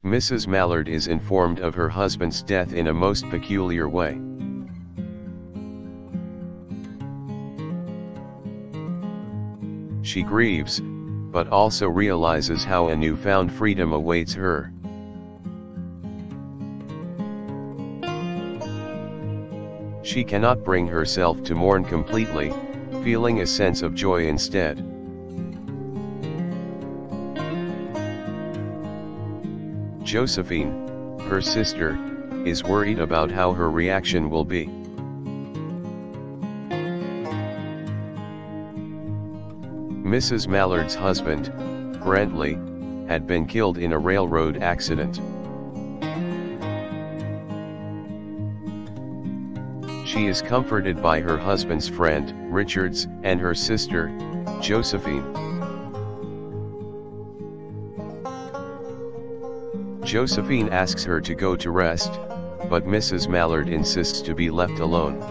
Mrs. Mallard is informed of her husband's death in a most peculiar way. She grieves, but also realizes how a newfound freedom awaits her. She cannot bring herself to mourn completely, feeling a sense of joy instead. Josephine, her sister, is worried about how her reaction will be. Mrs. Mallard's husband, Brantley, had been killed in a railroad accident. She is comforted by her husband's friend, Richards, and her sister, Josephine. Josephine asks her to go to rest, but Mrs. Mallard insists to be left alone.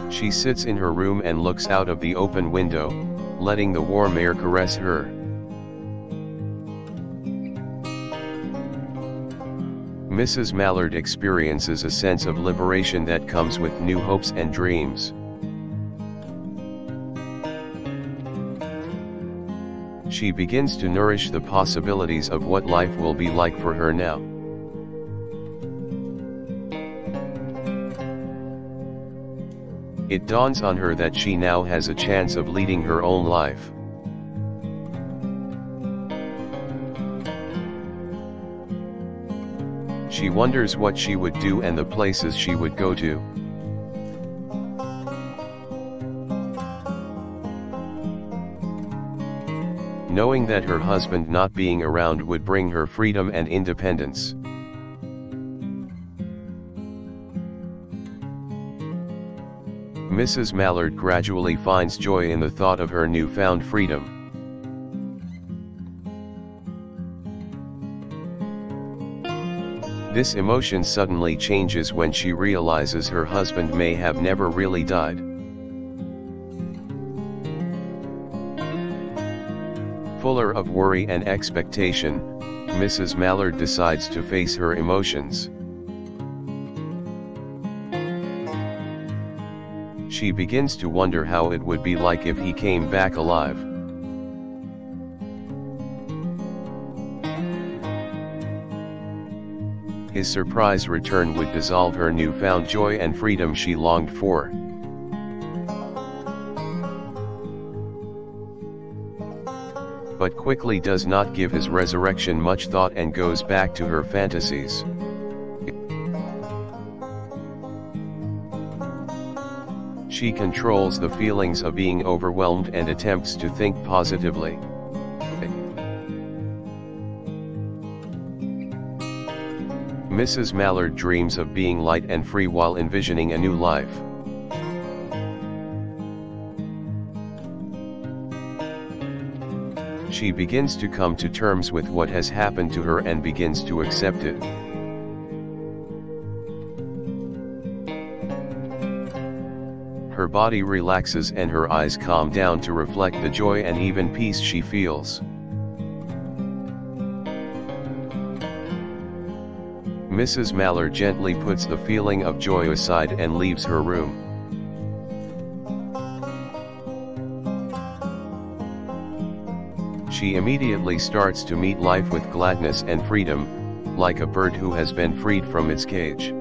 She sits in her room and looks out of the open window, letting the warm air caress her. Mrs. Mallard experiences a sense of liberation that comes with new hopes and dreams. She begins to nourish the possibilities of what life will be like for her now. It dawns on her that she now has a chance of leading her own life. She wonders what she would do and the places she would go to. Knowing that her husband not being around would bring her freedom and independence. Mrs. Mallard gradually finds joy in the thought of her newfound freedom. This emotion suddenly changes when she realizes her husband may have never really died. Fuller of worry and expectation, Mrs. Mallard decides to face her emotions. She begins to wonder how it would be like if he came back alive. His surprise return would dissolve her newfound joy and freedom she longed for. But quickly does not give his resurrection much thought and goes back to her fantasies. She controls the feelings of being overwhelmed and attempts to think positively. Mrs. Mallard dreams of being light and free while envisioning a new life. She begins to come to terms with what has happened to her and begins to accept it. Her body relaxes and her eyes calm down to reflect the joy and even peace she feels. Mrs. Mallard gently puts the feeling of joy aside and leaves her room. She immediately starts to meet life with gladness and freedom, like a bird who has been freed from its cage.